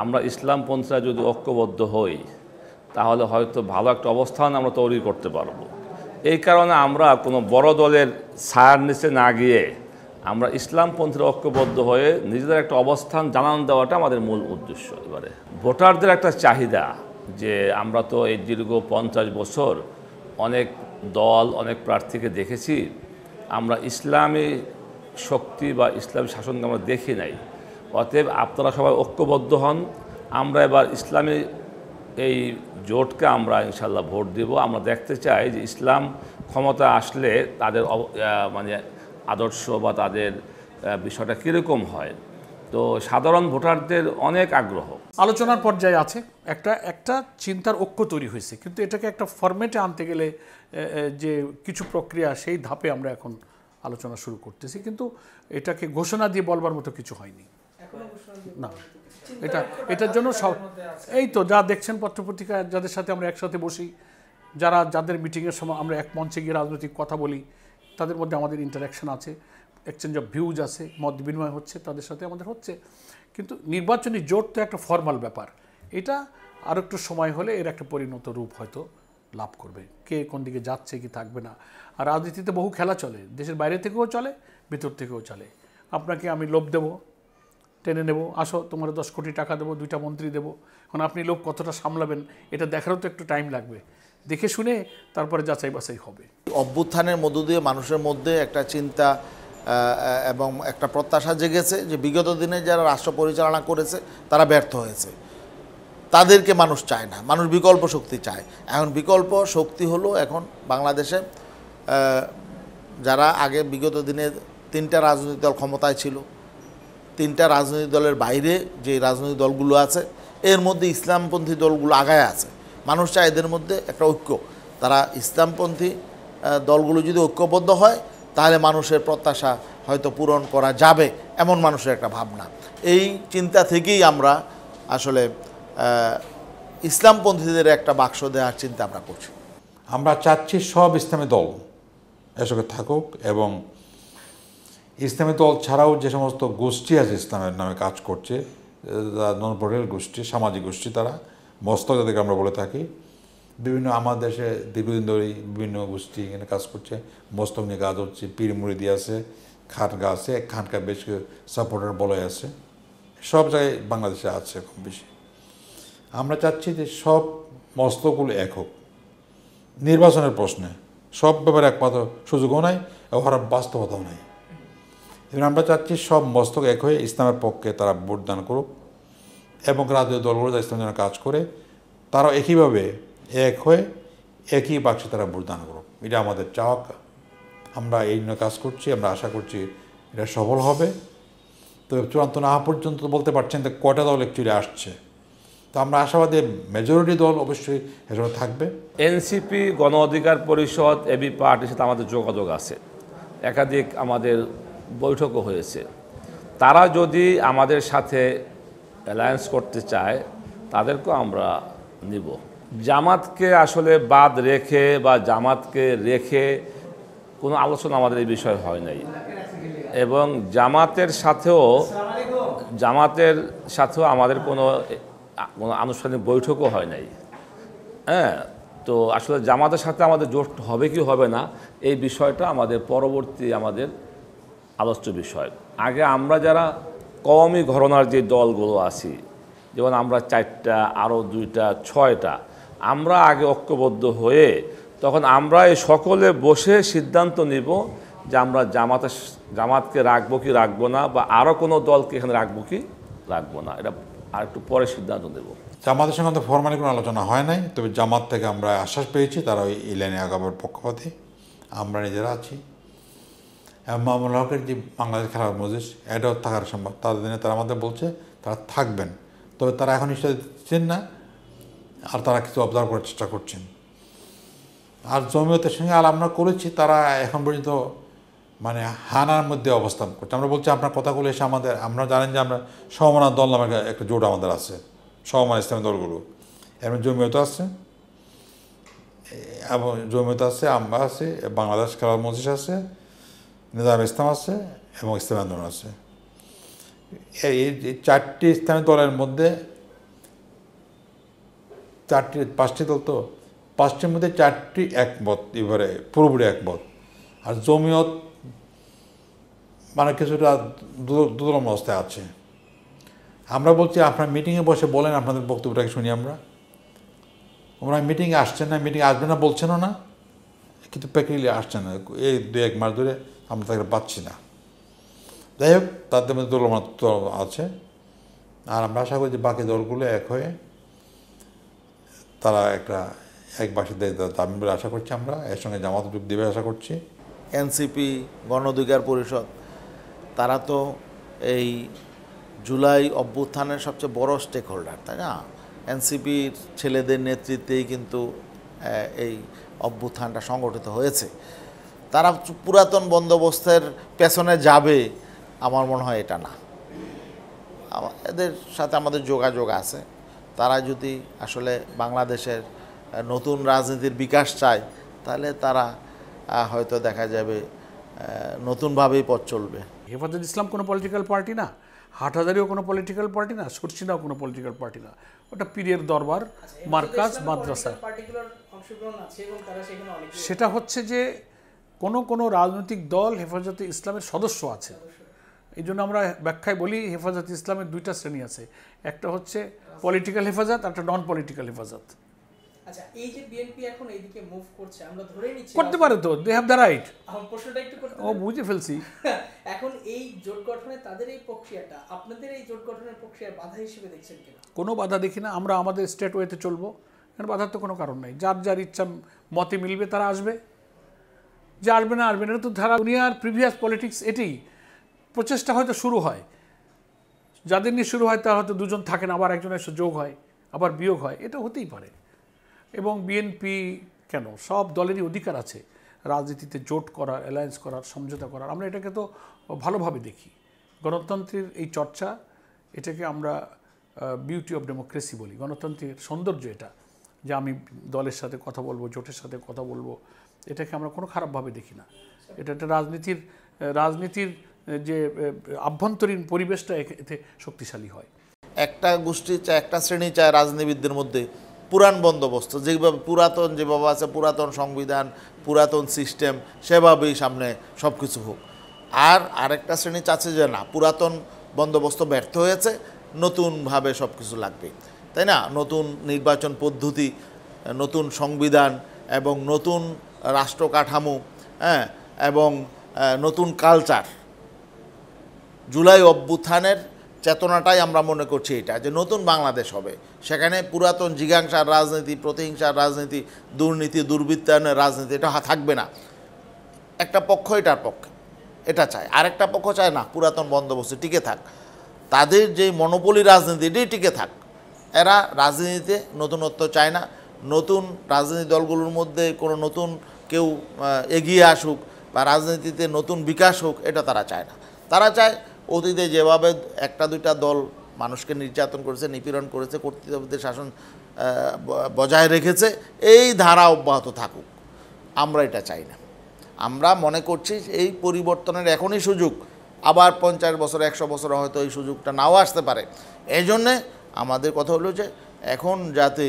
আমরা ইসলামপন্থীরা যদি ঐক্যবদ্ধ হই তাহলে হয়তো ভালো একটা অবস্থান আমরা তৈরি করতে পারবো। এই কারণে আমরা কোনো বড় দলের ছায়ার নিচে না গিয়ে আমরা ইসলামপন্থীরা ঐক্যবদ্ধ হয়ে নিজেদের একটা অবস্থান জানান দেওয়াটা আমাদের মূল উদ্দেশ্য। এবারে ভোটারদের একটা চাহিদা যে আমরা তো এই দীর্ঘ 50 বছর অনেক দল অনেক প্রার্থীকে দেখেছি, আমরা ইসলামী শক্তি বা ইসলামী শাসনকে আমরা দেখি নাই। অতএব আপনারা সবাই ঐক্যবদ্ধ হন, আমরা এবার ইসলামী এই জোটকে আমরা ইনশাল্লাহ ভোট দেব। আমরা দেখতে চাই যে ইসলাম ক্ষমতা আসলে তাদের মানে আদর্শ বা তাদের বিষয়টা কীরকম হয়। তো সাধারণ ভোটারদের অনেক আগ্রহ। আলোচনার পর্যায়ে আছে, একটা চিন্তার ঐক্য তৈরি হয়েছে, কিন্তু এটাকে একটা ফরম্যাটে আনতে গেলে যে কিছু প্রক্রিয়া, সেই ধাপে আমরা এখন আলোচনা শুরু করতেছি, কিন্তু এটাকে ঘোষণা দিয়ে বলবার মতো কিছু হয়নি না। এটার জন্য সব এই তো যা দেখছেন পত্রপত্রিকা, যাদের সাথে আমরা একসাথে বসি, যাদের মিটিংয়ের সময় আমরা এক মঞ্চে গিয়ে রাজনৈতিক কথা বলি, তাদের মধ্যে আমাদের ইন্টারাকশন আছে, এক্সচেঞ্জ অফ ভিউজ আছে, মত বিনিময় হচ্ছে, তাদের সাথে আমাদের হচ্ছে। কিন্তু নির্বাচনী জোট তো একটা ফর্মাল ব্যাপার, এটা আর একটু সময় হলে এর একটা পরিণত রূপ হয়তো লাভ করবে। কে কোন দিকে যাচ্ছে কি থাকবে না। আর রাজনীতিতে বহু খেলা চলে, দেশের বাইরে থেকেও চলে, ভিতর থেকেও চলে। আপনাকে আমি লোভ দেবো, টেনে নেব, আসো তোমার 10 কোটি টাকা দেবো, 2টা মন্ত্রী দেবো। এখন আপনি লোভ কতটা সামলাবেন এটা দেখারও তো একটু টাইম লাগবে, দেখে শুনে তারপরে যাচাই বাছাই হবে। অভ্যুত্থানের মধ্য দিয়ে মানুষের মধ্যে একটা চিন্তা এবং একটা প্রত্যাশা জেগেছে যে বিগত দিনে যারা রাষ্ট্র পরিচালনা করেছে তারা ব্যর্থ হয়েছে, তাদেরকে মানুষ চায় না, মানুষ বিকল্প শক্তি চায়। এখন বিকল্প শক্তি হলো এখন বাংলাদেশে যারা আগে বিগত দিনে 3টা রাজনৈতিক দল ক্ষমতায় ছিল, 3টা রাজনৈতিক দলের বাইরে যে রাজনৈতিক দলগুলো আছে এর মধ্যে ইসলামপন্থী দলগুলো আগায় আছে। মানুষ চায় এদের মধ্যে একটা ঐক্য। তারা ইসলামপন্থী দলগুলো যদি ঐক্যবদ্ধ হয় তাহলে মানুষের প্রত্যাশা হয়তো পূরণ করা যাবে, এমন মানুষের একটা ভাবনা। এই চিন্তা থেকেই আমরা আসলে ইসলামপন্থীদের একটা বাক্স দেওয়ার চিন্তা আমরা করছি। আমরা চাচ্ছি সব ইসলামী দল এসবে থাকুক, এবং ইসলামী দল ছাড়াও যে সমস্ত গোষ্ঠী আছে ইসলামের নামে কাজ করছে, নন পলিটিক্যাল গোষ্ঠী, সামাজিক গোষ্ঠী, তারা মস্তক যাদেরকে আমরা বলে থাকি, বিভিন্ন আমার দেশে দীর্ঘদিন ধরেই বিভিন্ন গোষ্ঠী এখানে কাজ করছে, মস্তক নিয়ে কাজ হচ্ছে, পীর মুরিদি আছে, খানকা আছে, খানকা বেশ কিছু সাপোর্টার বলয় আছে, সব জায়গায় বাংলাদেশে আছে কম বেশি। আমরা চাচ্ছি যে সব মস্তকগুলো এক হোক নির্বাচনের প্রশ্নে, সব ব্যাপারে একমাত্র সুযোগও নাই, ওর বাস্তবতাও নাই। এবং আমরা চাচ্ছি সব মস্তক এক হয়ে ইসলামের পক্ষে তারা ভোট দান করুক, এবং রাজনৈতিক দলগুলো যা ইসলামের জন্য কাজ করে তারাও একইভাবে এক হয়ে একই বাক্সে তারা ভোট দান করুক। এটা আমাদের চাওয়া, আমরা এই নিয়ে কাজ করছি, আমরা আশা করছি এটা সফল হবে। তো চূড়ান্ত না পর্যন্ত বলতে পারছেন যে কয়টা দল অ্যাকচুয়ালি আসছে, তো আমরা আশাবাদী মেজরিটি দল অবশ্যই এজন্য থাকবে। এনসিপি, গণ অধিকার পরিষদ, এবি পার্টির সাথে আমাদের যোগাযোগ আছে, একাধিক আমাদের বৈঠকও হয়েছে। তারা যদি আমাদের সাথে অ্যালায়েন্স করতে চায় তাদেরকেও আমরা নিব। জামাতকে আসলে বাদ রেখে বা জামাতকে রেখে কোনো আলোচনা আমাদের এই বিষয়ে হয় নাই, এবং জামাতের সাথেও আমাদের কোনো আনুষ্ঠানিক বৈঠকও হয় নাই। হ্যাঁ, তো আসলে জামাতের সাথে আমাদের জোট হবে কি হবে না এই বিষয়টা আমাদের পরবর্তী আমাদের আলোচ্য বিষয়। আগে আমরা যারা কওমি ঘরানার যে দলগুলো আছি, যেমন আমরা 4টা, আরও 2টা, 6টা, আমরা আগে ঐক্যবদ্ধ হয়ে তখন আমরা এই সকলে বসে সিদ্ধান্ত নিব যে আমরা জামাতকে রাখবো কি রাখবো না, বা আরও কোনো দলকে এখানে রাখবো কি রাখবো না, এটা আর একটু পরে সিদ্ধান্ত নেব। জামাতের সঙ্গে তো ফরমালি কোনো আলোচনা হয় নাই, তবে জামাত থেকে আমরা আশ্বাস পেয়েছি তারা এই লাইনে আগাবার পক্ষপাতী, আমরা নিজেরা আছি। মামুল হকের যে বাংলাদেশ খেলার মজলিস, এটাও থাকার সম্ভব, তাদের দিনে তারা আমাদের বলছে তারা থাকবেন, তবে তারা এখন নিশ্চয় দিচ্ছেন না, আর তারা কিছু অবজার্ভ করার চেষ্টা করছেন। আর জমিয়তের সঙ্গে আমরা করেছি, তারা এখন পর্যন্ত মানে হানার মধ্যে অবস্থান করছে। আমরা বলছি আপনার কথাগুলো এসে আমরা জানেন যে আমরা সমমানা দল নামে একটা জোট আমাদের আছে, সমমান ইসলামী দলগুলো, এমন জমিয়ত আছে, এবং জমিয়ত আছে, আমরা আছে, বাংলাদেশ খেলার মজলিস আছে, নিজাম ইসলাম আছে, এবং ইসলামী আন্দোলন আছে। এই 4টি ইসলামী দলের মধ্যে পাঁচটি দল তো, পাঁচটির মধ্যে চারটি একমত, এবারে পুরোপুরি একমত। আর জমিয়ত মানে কিছুটা দুর্বল অবস্থায় আছে। আমরা বলছি আপনার মিটিংয়ে বসে বলেন, আপনাদের বক্তব্যটাকে শুনি আমরা। ওরা মিটিংয়ে আসছেন না, মিটিংয়ে আসবে না বলছেনও না, কিন্তু প্র্যাকটিক্যালি আসছে না। এই 2-1 মাস ধরে আমরা তাকে পাচ্ছি না। যাই হোক, তাদের মধ্যে দুর্বলতা আছে। আর আমরা আশা করি যে বাকি দলগুলো এক হয়ে তারা একটা এক বাসিতে দাবি বলে আশা করছি আমরা। এর সঙ্গে জামাত যোগ দেবে আশা করছি। এনসিপি, গণ অধিকার পরিষদ, তারা তো এই জুলাই অভ্যুত্থানের সবচেয়ে বড় স্টেক হোল্ডার, তাই না? এনসিপির ছেলেদের নেতৃত্বেই কিন্তু এই অভ্যুত্থানটা সংগঠিত হয়েছে। তারা পুরাতন বন্দোবস্তের পেছনে যাবে আমার মনে হয় এটা না। এদের সাথে আমাদের যোগাযোগ আছে। তারা যদি আসলে বাংলাদেশের নতুন রাজনীতির বিকাশ চায়, তাহলে তারা হয়তো দেখা যাবে নতুনভাবেই পথ চলবে। হেফাজত ইসলাম কোনো পলিটিক্যাল পার্টি না, হাটহাজারিও কোনো পলিটিক্যাল পার্টি না, সরসিনাও কোনো পলিটিক্যাল পার্টি না। ওটা পীরের দরবার, মার্কাজ, মাদ্রাসা। সেটা হচ্ছে যে কোনো রাজনৈতিক দল হেফাজতে ইসলামের সদস্য আছে। এই জন্য আমরা ব্যাখ্যায় বলি হেফাজত ইসলামের 2টা শ্রেণী আছে, একটা হচ্ছে পলিটিক্যাল হেফাজত, একটা নন পলিটিক্যাল হেফাজত। আচ্ছা, এই যে বিএনপি এখন এইদিকে মুভ করছে, আমরা ধরে নিচ্ছি করতে পারে তো, দে হ্যাভ দ্য রাইট। আমার প্রশ্নটা একটু করতে ও বুঝে ফেলছি। এখন এই জোট গঠনে তাদের এই প্রক্রিয়াটা আপনাদের এই জোট গঠনের প্রক্রিয়ার বাধা হিসেবে দেখছেন কিনা? কোনো বাধা দেখি না, আমরা আমাদের স্টেট ওয়েতে চলবো, কারণ বাধার তো কোনো কারণ নাই। যার যার ইচ্ছা মতে মিলবে তারা আসবে, যে আসবে না আসবে না, এটা তো ধারা দুনিয়ার প্রিভিয়াস পলিটিক্স। এটাই প্রচেষ্টা হয়তো শুরু হয়, যাদের নিয়ে শুরু হয় তারা হয়তো 2জন থাকেন, আবার একজনের সাথে যোগ হয়, আবার বিয়োগ হয়, এটা হতেই পারে। এবং বিএনপি কেন, সব দলেরই অধিকার আছে রাজনীতিতে জোট করার, অ্যালায়েন্স করার, সমঝোতা করার। আমরা এটাকে তো ভালোভাবে দেখি। গণতন্ত্রের এই চর্চা, এটাকে আমরা বিউটি অফ ডেমোক্রেসি বলি। গণতন্ত্রের সৌন্দর্য এটা, যে আমি দলের সাথে কথা বলবো, জোটের সাথে কথা বলবো, এটাকে আমরা কোনো খারাপভাবে দেখি না। এটা একটা রাজনীতির যে আভ্যন্তরীণ পরিবেশটা এতে শক্তিশালী হয়। একটা গোষ্ঠী চায়, একটা শ্রেণী চায় রাজনীতিবিদদের মধ্যে পুরাণ বন্দোবস্ত, যেভাবে পুরাতন যেভাবে আছে, পুরাতন সংবিধান, পুরাতন সিস্টেম, সেভাবেই সামনে সব কিছু হোক। আর আরেকটা শ্রেণী চাচ্ছে যে না, পুরাতন বন্দোবস্ত ব্যর্থ হয়েছে, নতুনভাবে সব কিছু লাগবে, তাই না? নতুন নির্বাচন পদ্ধতি, নতুন সংবিধান এবং নতুন রাষ্ট্র কাঠামো, হ্যাঁ, এবং নতুন কালচার। জুলাই অভ্যুত্থানের চেতনাটাই আমরা মনে করছি এটা, যে নতুন বাংলাদেশ হবে, সেখানে পুরাতন জিজ্ঞাসার রাজনীতি, প্রতিহিংসার রাজনীতি, দুর্নীতি, দুর্বৃত্তায়নের রাজনীতি এটা থাকবে না। একটা পক্ষ এটার পক্ষে, এটা চায়, আরেকটা পক্ষ চায় না পুরাতন বন্দোবস্ত টিকে থাক, তাদের যে মনোপলি রাজনীতি এটাই টিকে থাক। এরা রাজনীতিতে নতুনত্ব চায় না। নতুন রাজনীতি দলগুলোর মধ্যে কোনো নতুন কেউ এগিয়ে আসুক বা রাজনীতিতে নতুন বিকাশ হোক, এটা তারা চায় না। তারা চায় অতীতে যেভাবে 1-2টা দল মানুষকে নির্যাতন করেছে, নিপীড়ন করেছে, কর্তৃত্ববাদের শাসন বজায় রেখেছে, এই ধারা অব্যাহত থাকুক। আমরা এটা চাই না। আমরা মনে করছি এই পরিবর্তনের এখনই সুযোগ, আবার 50 বছর 100 বছরে হয়তো এই সুযোগটা নাও আসতে পারে। এই জন্যে আমাদের কথা হলো যে এখন যাতে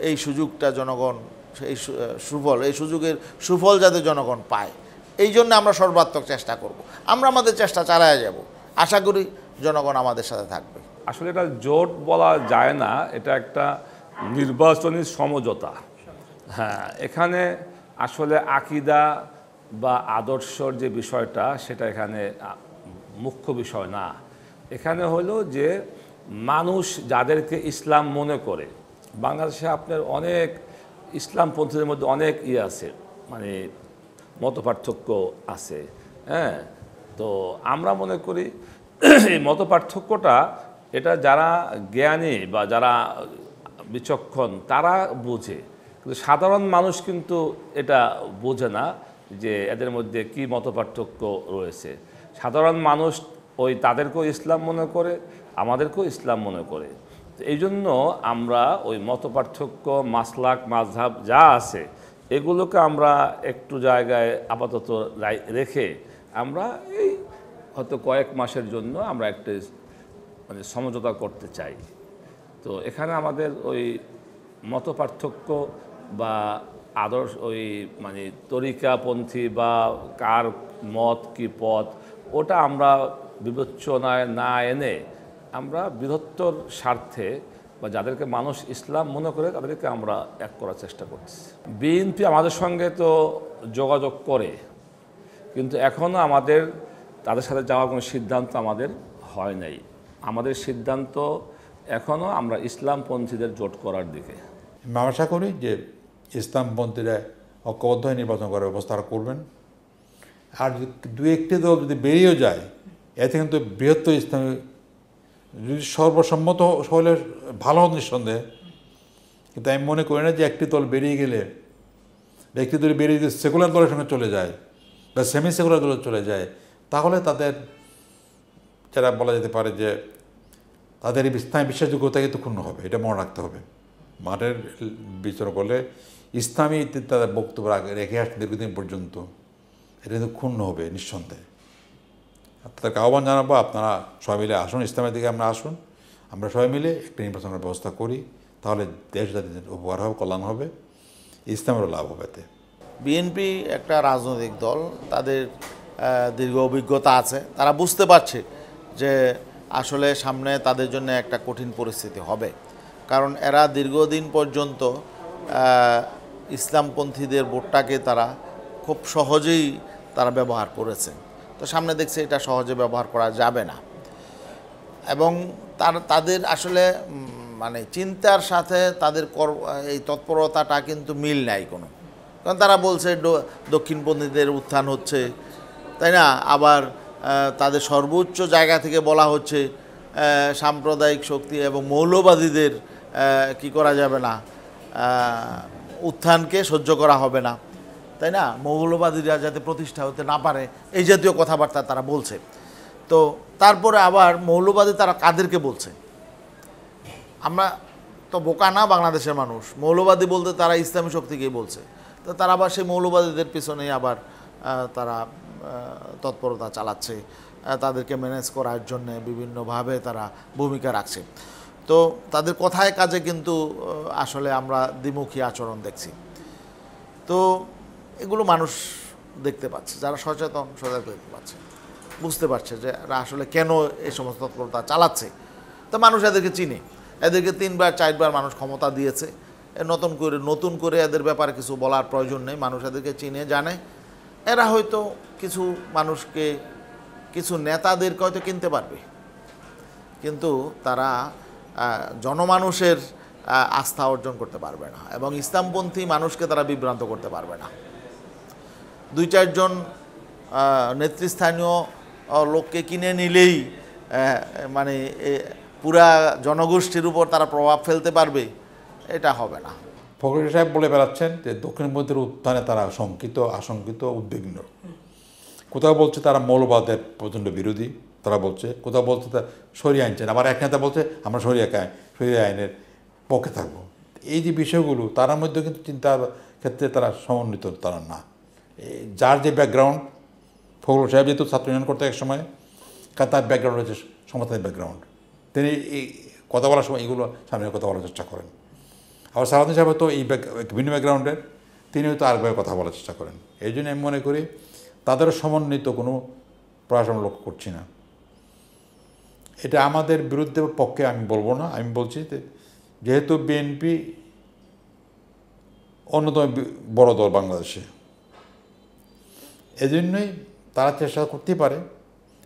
এই সুযোগটা জনগণ, এই সুফল, এই সুযোগের সুফল যাতে জনগণ পায়, এই জন্য আমরা সর্বাত্মক চেষ্টা করব। আমরা আমাদের চেষ্টা চালায় যাব, আশা করি জনগণ আমাদের সাথে থাকবে। আসলে এটা জোট বলা যায় না, এটা একটা নির্বাচনী সমঝোতা। হ্যাঁ, এখানে আসলে আকীদা বা আদর্শর যে বিষয়টা, সেটা এখানে মুখ্য বিষয় না। এখানে হলো যে মানুষ যাদেরকে ইসলাম মনে করে, বাংলাদেশে আপনার অনেক ইসলামপন্থীদের মধ্যে অনেক আছে, মানে মতপার্থক্য আছে। হ্যাঁ, তো আমরা মনে করি এই মতপার্থক্যটা, এটা যারা জ্ঞানী বা যারা বিচক্ষণ তারা বোঝে, কিন্তু সাধারণ মানুষ কিন্তু এটা বোঝে না যে এদের মধ্যে কি মতপার্থক্য রয়েছে। সাধারণ মানুষ ওই তাদেরকেও ইসলাম মনে করে, আমাদেরকেও ইসলাম মনে করে। তো এই জন্য আমরা ওই মতপার্থক্য, মাসলাক, মাযহাব যা আছে, এগুলোকে আমরা একটু জায়গায় আপাতত রেখে আমরা এই হয়তো কয়েক মাসের জন্য আমরা একটা মানে সমঝোতা করতে চাই। তো এখানে আমাদের ওই মতপার্থক্য বা আদর্শ ওই মানে তরিকাপন্থী বা কার মত কি পথ ওটা আমরা বিবেচনায় না এনে আমরা বৃহত্তর স্বার্থে বা যাদেরকে মানুষ ইসলাম মনে করে তাদেরকে আমরা এক করার চেষ্টা করছি। বিএনপি আমাদের সঙ্গে তো যোগাযোগ করে, কিন্তু এখনও আমাদের তাদের সাথে যাওয়ার কোনো সিদ্ধান্ত আমাদের হয় নাই। আমাদের সিদ্ধান্ত এখনও আমরা ইসলামপন্থীদের জোট করার দিকে। আমি আশা করি যে ইসলামপন্থীরা ঐক্যবদ্ধ হয়ে নির্বাচন করার ব্যবস্থা করবেন। আর দু একটি দল যদি বেরিয়েও যায়, এতে কিন্তু বৃহত্তর ইসলামী যদি সর্বসম্মত হলে ভালো হতো নিঃসন্দেহে, কিন্তু আমি মনে করি না যে একটি দল বেরিয়ে গেলে একটি দল বেরিয়ে যদি সেকুলার দলের সঙ্গে চলে যায় বা সেমি সেকুলার দলে চলে যায়, তাহলে তাদের যারা বলা যেতে পারে যে তাদের এই ইসলামী বিশ্বাসযোগ্যতা কিন্তু ক্ষুণ্ণ হবে। এটা মনে রাখতে হবে। মাঠের বিচরণ করলে ইসলামী তাদের বক্তব্য রেখে আসতে দীর্ঘদিন পর্যন্ত এটা কিন্তু ক্ষুণ্ণ হবে নিঃসন্দেহে। তাদেরকে আহ্বান জানাবো, আপনারা সবাই মিলে আসুন, ইসলামের দিকে আমরা আসুন, আমরা সবাই মিলে একটা নির্বাচনের ব্যবস্থা করি, তাহলে দেশ জাতির উপকার হবে, কল্যাণ হবে, ইসলামেরও লাভ হবে। এতে বিএনপি একটা রাজনৈতিক দল, তাদের দীর্ঘ অভিজ্ঞতা আছে, তারা বুঝতে পারছে যে আসলে সামনে তাদের জন্য একটা কঠিন পরিস্থিতি হবে, কারণ এরা দীর্ঘদিন পর্যন্ত ইসলামপন্থীদের ভোটটাকে তারা খুব সহজেই তারা ব্যবহার করেছে। তো সামনে দেখছে এটা সহজে ব্যবহার করা যাবে না, এবং তাদের আসলে মানে চিন্তার সাথে তাদের এই তৎপরতাটা কিন্তু মিল নাই কোনো। কারণ তারা বলছে দক্ষিণপন্থীদের উত্থান হচ্ছে, তাই না? আবার তাদের সর্বোচ্চ জায়গা থেকে বলা হচ্ছে সাম্প্রদায়িক শক্তি এবং মৌলবাদীদের কি করা যাবে না, উত্থানকে সহ্য করা হবে না, তাই না? মৌলবাদীরা যাতে প্রতিষ্ঠা হতে না পারে, এই জাতীয় কথাবার্তা তারা বলছে। তো তারপরে আবার মৌলবাদী তারা কাদেরকে বলছে? আমরা তো বোকা না বাংলাদেশের মানুষ, মৌলবাদী বলতে তারা ইসলামী শক্তিকেই বলছে। তো তারা আবার সেই মৌলবাদীদের পিছনেই আবার তারা তৎপরতা চালাচ্ছে, তাদেরকে ম্যানেজ করার জন্য বিভিন্নভাবে তারা ভূমিকা রাখছে। তো তাদের কথায় কাজে কিন্তু আসলে আমরা দ্বিমুখী আচরণ দেখছি। তো এগুলো মানুষ দেখতে পাচ্ছে, যারা সচেতন দেখতে পাচ্ছে, বুঝতে পারছে যে এরা আসলে কেন এই সমস্ত তৎপরতা চালাচ্ছে। তো মানুষ এদেরকে চিনে, এদেরকে 3বার 4বার মানুষ ক্ষমতা দিয়েছে, নতুন করে এদের ব্যাপারে কিছু বলার প্রয়োজন নেই। মানুষ এদেরকে চিনে জানে। এরা হয়তো কিছু মানুষকে, কিছু নেতাদেরকে হয়তো কিনতে পারবে, কিন্তু তারা জনমানুষের আস্থা অর্জন করতে পারবে না, এবং ইসলামপন্থী মানুষকে তারা বিভ্রান্ত করতে পারবে না। 2-4 জন নেতৃস্থানীয় লোককে কিনে নিলেই মানে পুরা জনগোষ্ঠীর উপর তারা প্রভাব ফেলতে পারবে, এটা হবে না। ফখরুল সাহেব বলে বেড়াচ্ছেন যে দক্ষিণপন্থীর উত্থানে তারা আশঙ্কিত, উদ্বিগ্ন। কোথাও বলছে তারা মৌলবাদের প্রচণ্ড বিরোধী, তারা বলছে, কোথাও বলছে তারা শরিয়া আইন চান, আবার এক নেতা বলছে আমরা শরিয়া আইনের পক্ষে থাকবো। এই যে বিষয়গুলো তার মধ্যে কিন্তু চিন্তার ক্ষেত্রে তারা সমন্বিত তারা না। যার যে ব্যাকগ্রাউন্ড, ফখরুল সাহেব যেহেতু ছাত্র ইউনিয়ন করতে এক সময়, কারণ তার ব্যাকগ্রাউন্ড হচ্ছে সমতার ব্যাকগ্রাউন্ড, তিনি এই কথা বলার সময় এগুলো সামনে কথা বলার চেষ্টা করেন। আবার সালাউদ্দিন সাহেব তো এই ভিন্ন ব্যাকগ্রাউন্ডের, তিনি হয়তো আরেকভাবে কথা বলার চেষ্টা করেন। এই জন্য আমি মনে করি তাদেরও সমন্বিত কোনো প্রয়াস আমরা লক্ষ্য করছি না। এটা আমাদের বিরুদ্ধে পক্ষে আমি বলবো না, আমি বলছি যেহেতু বিএনপি অন্যতম বড় দল বাংলাদেশে, এজন্যই তারা চেষ্টা করতেই পারে,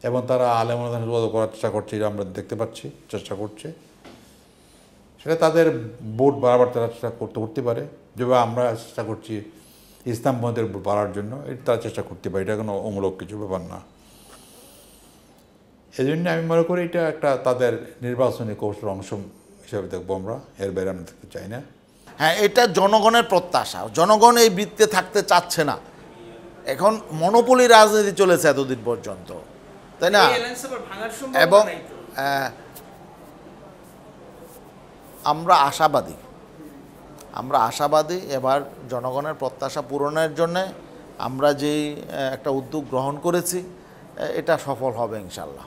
এবং তারা আলেমুল যোগাযোগ করার চেষ্টা করছে, এটা আমরা দেখতে পাচ্ছি, চেষ্টা করছে। সেটা তাদের ভোট বাড়াবার তারা চেষ্টা করতে পারে, যেভাবে আমরা চেষ্টা করছি ইসলামপন্থীর ভোট বাড়ার জন্য, এটা তারা চেষ্টা করতে পারে, এটা কোনো অমূলক কিছু ব্যাপার না। এই জন্য আমি মনে করি এটা একটা তাদের নির্বাচনী কৌশলের অংশ হিসাবে দেখবো আমরা, এর বাইরে আমরা দেখতে চাই না। হ্যাঁ, এটা জনগণের প্রত্যাশা, জনগণ এই বৃত্তে থাকতে চাচ্ছে না। এখন মনোপলি রাজনীতি চলেছে এতদিন পর্যন্ত, তাই না? এবং আমরা আশাবাদী এবার জনগণের প্রত্যাশা পূরণের জন্যে আমরা যেই একটা উদ্যোগ গ্রহণ করেছি, এটা সফল হবে ইনশাল্লাহ।